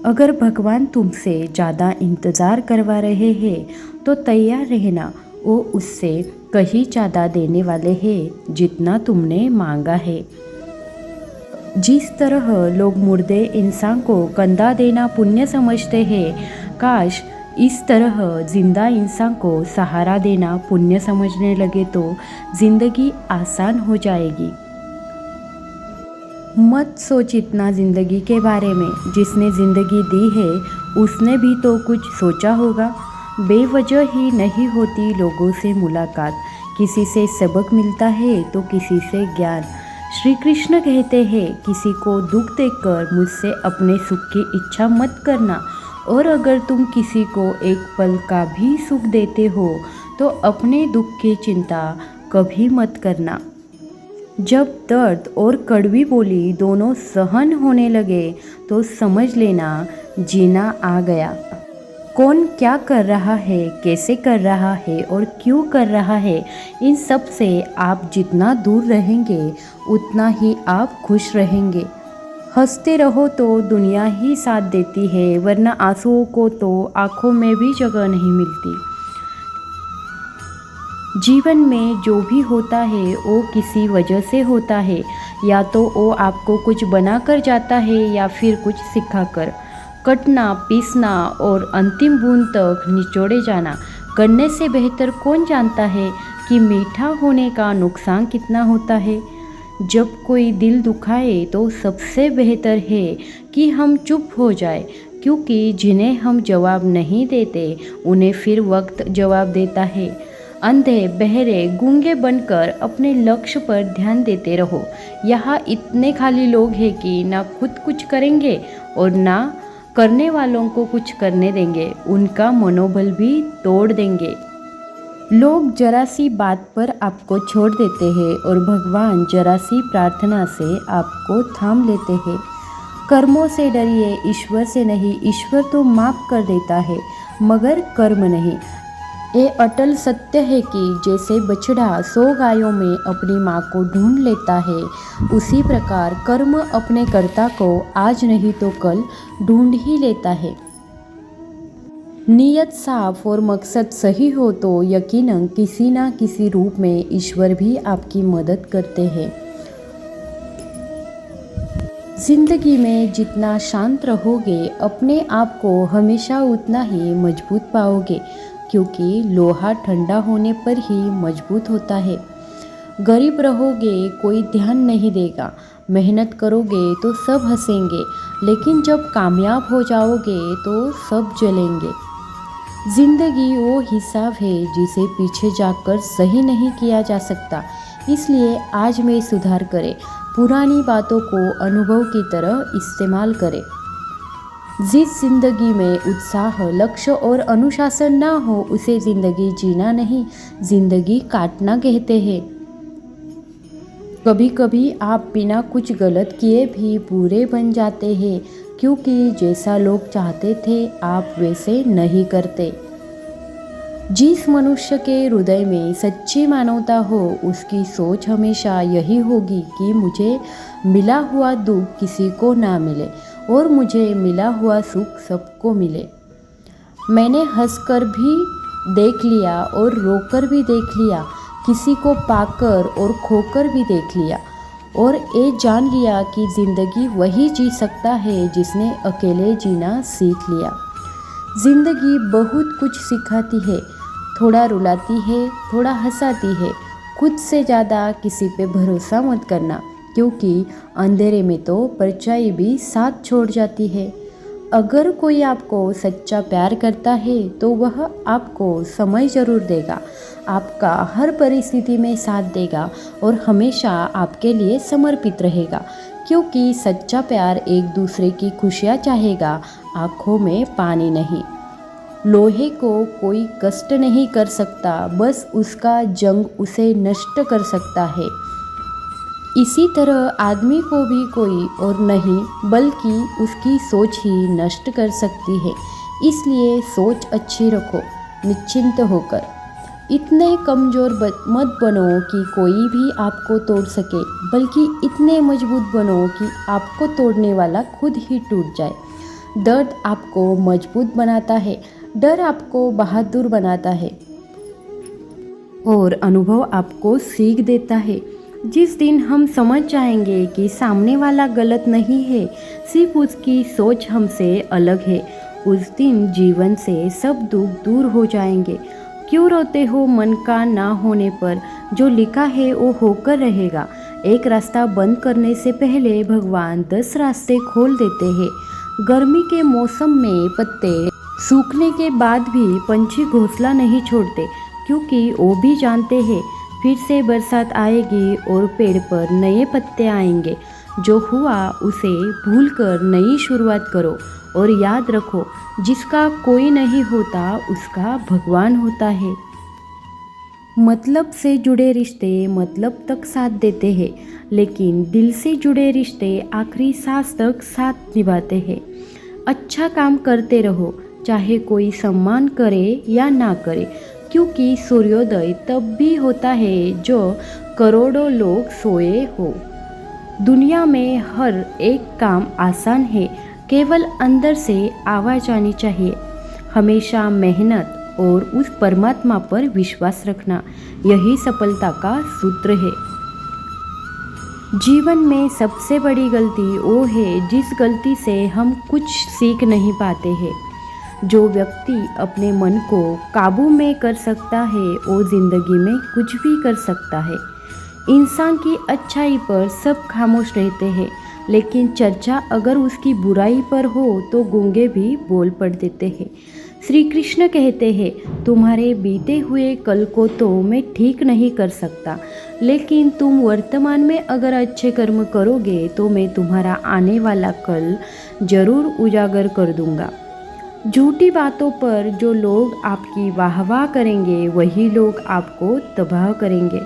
अगर भगवान तुमसे ज़्यादा इंतज़ार करवा रहे हैं तो तैयार रहना, वो उससे कहीं ज़्यादा देने वाले हैं जितना तुमने मांगा है। जिस तरह लोग मुर्दे इंसान को कंधा देना पुण्य समझते हैं, काश इस तरह जिंदा इंसान को सहारा देना पुण्य समझने लगे तो ज़िंदगी आसान हो जाएगी। मत सोच इतना ज़िंदगी के बारे में, जिसने ज़िंदगी दी है उसने भी तो कुछ सोचा होगा। बेवजह ही नहीं होती लोगों से मुलाकात, किसी से सबक मिलता है तो किसी से ज्ञान। श्री कृष्ण कहते हैं किसी को दुख देकर मुझसे अपने सुख की इच्छा मत करना, और अगर तुम किसी को एक पल का भी सुख देते हो तो अपने दुख की चिंता कभी मत करना। जब दर्द और कड़वी बोली दोनों सहन होने लगे तो समझ लेना जीना आ गया। कौन क्या कर रहा है, कैसे कर रहा है और क्यों कर रहा है, इन सब से आप जितना दूर रहेंगे उतना ही आप खुश रहेंगे। हंसते रहो तो दुनिया ही साथ देती है, वरना आंसुओं को तो आँखों में भी जगह नहीं मिलती। जीवन में जो भी होता है वो किसी वजह से होता है, या तो वो आपको कुछ बना कर जाता है या फिर कुछ सिखा कर। कटना, पीसना और अंतिम बूंद तक निचोड़े जाना करने से बेहतर कौन जानता है कि मीठा होने का नुकसान कितना होता है। जब कोई दिल दुखाए तो सबसे बेहतर है कि हम चुप हो जाए, क्योंकि जिन्हें हम जवाब नहीं देते उन्हें फिर वक्त जवाब देता है। अंधे, बहरे, गूंगे बनकर अपने लक्ष्य पर ध्यान देते रहो। यहाँ इतने खाली लोग हैं कि ना खुद कुछ करेंगे और ना करने वालों को कुछ करने देंगे, उनका मनोबल भी तोड़ देंगे। लोग जरा सी बात पर आपको छोड़ देते हैं और भगवान जरा सी प्रार्थना से आपको थाम लेते हैं। कर्मों से डरिए, ईश्वर से नहीं। ईश्वर तो माफ़ कर देता है मगर कर्म नहीं। ये अटल सत्य है कि जैसे बछड़ा 100 गायों में अपनी माँ को ढूंढ लेता है, उसी प्रकार कर्म अपने कर्ता को आज नहीं तो कल ढूंढ ही लेता है। नीयत साफ और मकसद सही हो तो यकीनन किसी ना किसी रूप में ईश्वर भी आपकी मदद करते हैं। जिंदगी में जितना शांत रहोगे अपने आप को हमेशा उतना ही मजबूत पाओगे, क्योंकि लोहा ठंडा होने पर ही मजबूत होता है। गरीब रहोगे कोई ध्यान नहीं देगा, मेहनत करोगे तो सब हंसेंगे, लेकिन जब कामयाब हो जाओगे तो सब जलेंगे। जिंदगी वो हिसाब है जिसे पीछे जाकर सही नहीं किया जा सकता, इसलिए आज में सुधार करें, पुरानी बातों को अनुभव की तरह इस्तेमाल करें। जिस जिंदगी में उत्साह, लक्ष्य और अनुशासन ना हो उसे जिंदगी जीना नहीं, जिंदगी काटना कहते हैं। कभी कभी आप बिना कुछ गलत किए भी बुरे बन जाते हैं, क्योंकि जैसा लोग चाहते थे आप वैसे नहीं करते। जिस मनुष्य के हृदय में सच्ची मानवता हो उसकी सोच हमेशा यही होगी कि मुझे मिला हुआ दुख किसी को ना मिले और मुझे मिला हुआ सुख सबको मिले। मैंने हंसकर भी देख लिया और रोकर भी देख लिया, किसी को पाकर और खोकर भी देख लिया, और ये जान लिया कि ज़िंदगी वही जी सकता है जिसने अकेले जीना सीख लिया। ज़िंदगी बहुत कुछ सिखाती है, थोड़ा रुलाती है, थोड़ा हंसाती है। खुद से ज़्यादा किसी पे भरोसा मत करना, क्योंकि अंधेरे में तो परछाई भी साथ छोड़ जाती है। अगर कोई आपको सच्चा प्यार करता है तो वह आपको समय ज़रूर देगा, आपका हर परिस्थिति में साथ देगा और हमेशा आपके लिए समर्पित रहेगा, क्योंकि सच्चा प्यार एक दूसरे की खुशियाँ चाहेगा, आँखों में पानी नहीं। लोहे को कोई कष्ट नहीं कर सकता, बस उसका जंग उसे नष्ट कर सकता है। इसी तरह आदमी को भी कोई और नहीं बल्कि उसकी सोच ही नष्ट कर सकती है। इसलिए सोच अच्छी रखो, निश्चिंत होकर। इतने कमज़ोर मत बनो कि कोई भी आपको तोड़ सके, बल्कि इतने मजबूत बनो कि आपको तोड़ने वाला खुद ही टूट जाए। दर्द आपको मजबूत बनाता है, डर आपको बहादुर बनाता है और अनुभव आपको सीख देता है। जिस दिन हम समझ जाएंगे कि सामने वाला गलत नहीं है, सिर्फ उसकी सोच हमसे अलग है, उस दिन जीवन से सब दुख दूर हो जाएंगे। क्यों रोते हो मन का ना होने पर, जो लिखा है वो होकर रहेगा। एक रास्ता बंद करने से पहले भगवान 10 रास्ते खोल देते हैं। गर्मी के मौसम में पत्ते सूखने के बाद भी पंछी घोंसला नहीं छोड़ते, क्योंकि वो भी जानते हैं फिर से बरसात आएगी और पेड़ पर नए पत्ते आएंगे। जो हुआ उसे भूलकर नई शुरुआत करो और याद रखो, जिसका कोई नहीं होता उसका भगवान होता है। मतलब से जुड़े रिश्ते मतलब तक साथ देते हैं, लेकिन दिल से जुड़े रिश्ते आखिरी सांस तक साथ निभाते हैं। अच्छा काम करते रहो, चाहे कोई सम्मान करे या ना करे, क्योंकि सूर्योदय तब भी होता है जो करोड़ों लोग सोए हो। दुनिया में हर एक काम आसान है, केवल अंदर से आवाज़ आनी चाहिए। हमेशा मेहनत और उस परमात्मा पर विश्वास रखना, यही सफलता का सूत्र है। जीवन में सबसे बड़ी गलती वो है जिस गलती से हम कुछ सीख नहीं पाते हैं। जो व्यक्ति अपने मन को काबू में कर सकता है वो जिंदगी में कुछ भी कर सकता है। इंसान की अच्छाई पर सब खामोश रहते हैं, लेकिन चर्चा अगर उसकी बुराई पर हो तो गूंगे भी बोल पड़ देते हैं। श्री कृष्ण कहते हैं, तुम्हारे बीते हुए कल को तो मैं ठीक नहीं कर सकता, लेकिन तुम वर्तमान में अगर अच्छे कर्म करोगे तो मैं तुम्हारा आने वाला कल जरूर उजागर कर दूंगा। झूठी बातों पर जो लोग आपकी वाहवाह करेंगे वही लोग आपको तबाह करेंगे।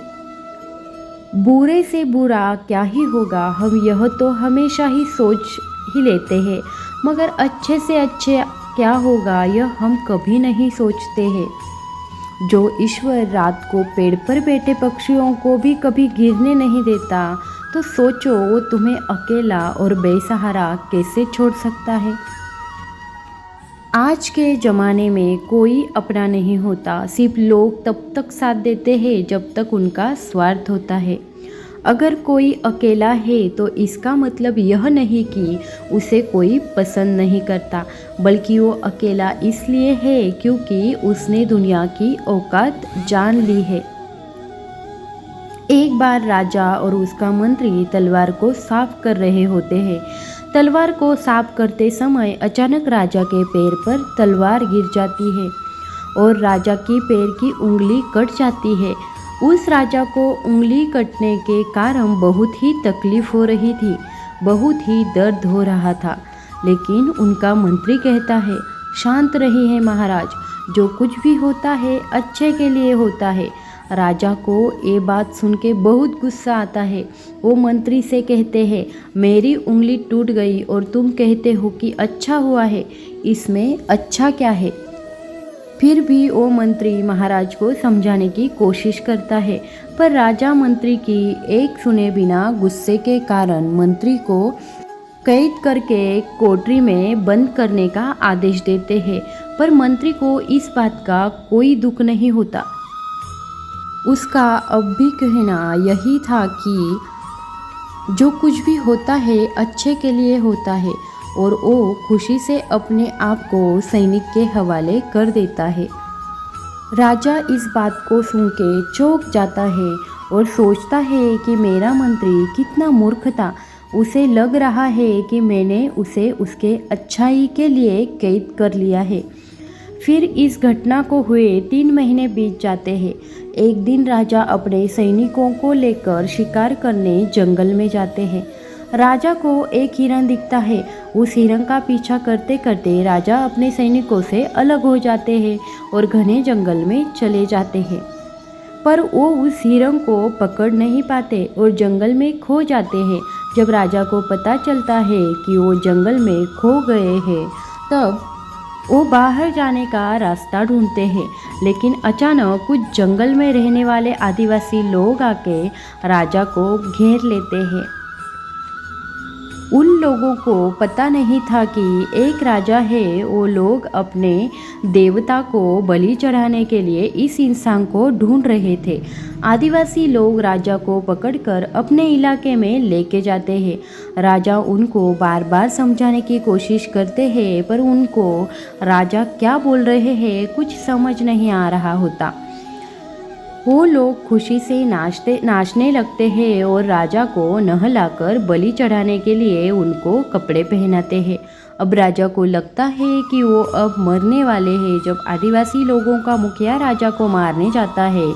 बुरे से बुरा क्या ही होगा, हम यह तो हमेशा ही सोच ही लेते हैं, मगर अच्छे से अच्छे क्या होगा यह हम कभी नहीं सोचते हैं। जो ईश्वर रात को पेड़ पर बैठे पक्षियों को भी कभी गिरने नहीं देता, तो सोचो वो तुम्हें अकेला और बेसहारा कैसे छोड़ सकता है। आज के ज़माने में कोई अपना नहीं होता, सिर्फ लोग तब तक साथ देते हैं जब तक उनका स्वार्थ होता है। अगर कोई अकेला है तो इसका मतलब यह नहीं कि उसे कोई पसंद नहीं करता, बल्कि वो अकेला इसलिए है क्योंकि उसने दुनिया की औकात जान ली है। एक बार राजा और उसका मंत्री तलवार को साफ कर रहे होते हैं। तलवार को साफ करते समय अचानक राजा के पैर पर तलवार गिर जाती है और राजा की पैर की उंगली कट जाती है। उस राजा को उंगली कटने के कारण बहुत ही तकलीफ हो रही थी, बहुत ही दर्द हो रहा था, लेकिन उनका मंत्री कहता है, शांत रहिए महाराज, जो कुछ भी होता है अच्छे के लिए होता है। राजा को ये बात सुन के बहुत गुस्सा आता है। वो मंत्री से कहते हैं, मेरी उंगली टूट गई और तुम कहते हो कि अच्छा हुआ है, इसमें अच्छा क्या है। फिर भी वो मंत्री महाराज को समझाने की कोशिश करता है, पर राजा मंत्री की एक सुने बिना गुस्से के कारण मंत्री को कैद करके कोठरी में बंद करने का आदेश देते हैं। पर मंत्री को इस बात का कोई दुख नहीं होता। उसका अब भी कहना यही था कि जो कुछ भी होता है अच्छे के लिए होता है, और वो खुशी से अपने आप को सैनिक के हवाले कर देता है। राजा इस बात को सुन के चौंक जाता है और सोचता है कि मेरा मंत्री कितना मूर्ख था। उसे लग रहा है कि मैंने उसे उसके अच्छाई के लिए कैद कर लिया है। फिर इस घटना को हुए 3 महीने बीत जाते हैं। एक दिन राजा अपने सैनिकों को लेकर शिकार करने जंगल में जाते हैं। राजा को एक हिरन दिखता है। उस हिरन का पीछा करते करते राजा अपने सैनिकों से अलग हो जाते हैं और घने जंगल में चले जाते हैं, पर वो उस हिरन को पकड़ नहीं पाते और जंगल में खो जाते हैं। जब राजा को पता चलता है कि वो जंगल में खो गए हैं, तब वो बाहर जाने का रास्ता ढूंढते हैं, लेकिन अचानक कुछ जंगल में रहने वाले आदिवासी लोग आके राजा को घेर लेते हैं। उन लोगों को पता नहीं था कि एक राजा है। वो लोग अपने देवता को बलि चढ़ाने के लिए इस इंसान को ढूंढ रहे थे। आदिवासी लोग राजा को पकड़कर अपने इलाके में लेके जाते हैं। राजा उनको बार बार समझाने की कोशिश करते हैं, पर उनको राजा क्या बोल रहे हैं कुछ समझ नहीं आ रहा होता। वो लोग खुशी से नाचने लगते हैं और राजा को नहलाकर बलि चढ़ाने के लिए उनको कपड़े पहनाते हैं। अब राजा को लगता है कि वो अब मरने वाले हैं। जब आदिवासी लोगों का मुखिया राजा को मारने जाता है,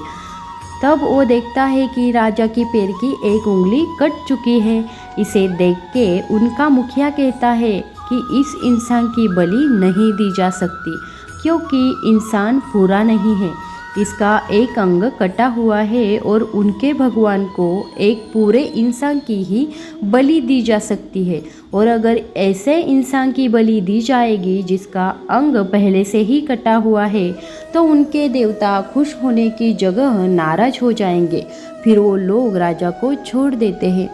तब वो देखता है कि राजा की पैर की एक उंगली कट चुकी है। इसे देख के उनका मुखिया कहता है कि इस इंसान की बलि नहीं दी जा सकती, क्योंकि इंसान पूरा नहीं है। इसका एक अंग कटा हुआ है और उनके भगवान को एक पूरे इंसान की ही बलि दी जा सकती है। और अगर ऐसे इंसान की बलि दी जाएगी जिसका अंग पहले से ही कटा हुआ है, तो उनके देवता खुश होने की जगह नाराज हो जाएंगे। फिर वो लोग राजा को छोड़ देते हैं।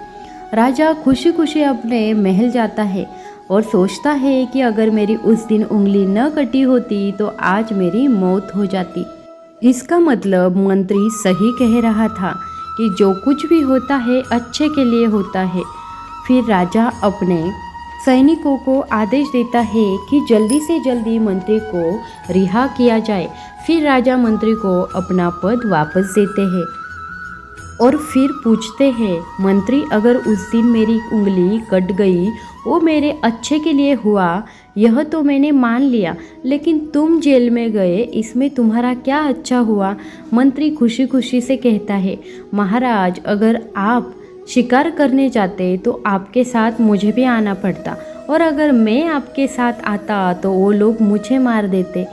राजा खुशी खुशी अपने महल जाता है और सोचता है कि अगर मेरी उस दिन उंगली न कटी होती तो आज मेरी मौत हो जाती। इसका मतलब मंत्री सही कह रहा था कि जो कुछ भी होता है अच्छे के लिए होता है। फिर राजा अपने सैनिकों को आदेश देता है कि जल्दी से जल्दी मंत्री को रिहा किया जाए। फिर राजा मंत्री को अपना पद वापस देते हैं और फिर पूछते हैं, मंत्री अगर उस दिन मेरी उंगली कट गई वो मेरे अच्छे के लिए हुआ, यह तो मैंने मान लिया, लेकिन तुम जेल में गए, इसमें तुम्हारा क्या अच्छा हुआ? मंत्री खुशी खुशी से कहता है, महाराज अगर आप शिकार करने जाते तो आपके साथ मुझे भी आना पड़ता, और अगर मैं आपके साथ आता तो वो लोग मुझे मार देते,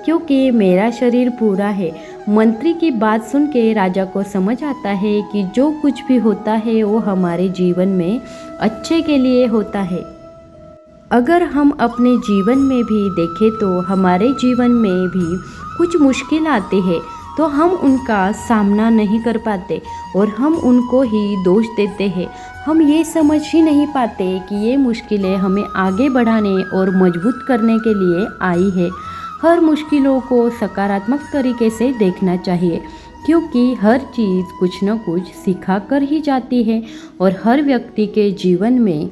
क्योंकि मेरा शरीर पूरा है। मंत्री की बात सुन के राजा को समझ आता है कि जो कुछ भी होता है वो हमारे जीवन में अच्छे के लिए होता है। अगर हम अपने जीवन में भी देखें तो हमारे जीवन में भी कुछ मुश्किल आते हैं, तो हम उनका सामना नहीं कर पाते और हम उनको ही दोष देते हैं। हम ये समझ ही नहीं पाते कि ये मुश्किलें हमें आगे बढ़ाने और मजबूत करने के लिए आई है। हर मुश्किलों को सकारात्मक तरीके से देखना चाहिए, क्योंकि हर चीज़ कुछ न कुछ सिखा कर ही जाती है और हर व्यक्ति के जीवन में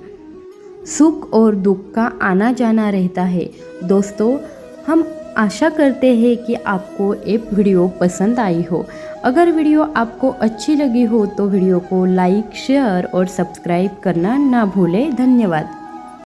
सुख और दुख का आना जाना रहता है। दोस्तों, हम आशा करते हैं कि आपको ये वीडियो पसंद आई हो। अगर वीडियो आपको अच्छी लगी हो तो वीडियो को लाइक, शेयर और सब्सक्राइब करना ना भूलें। धन्यवाद।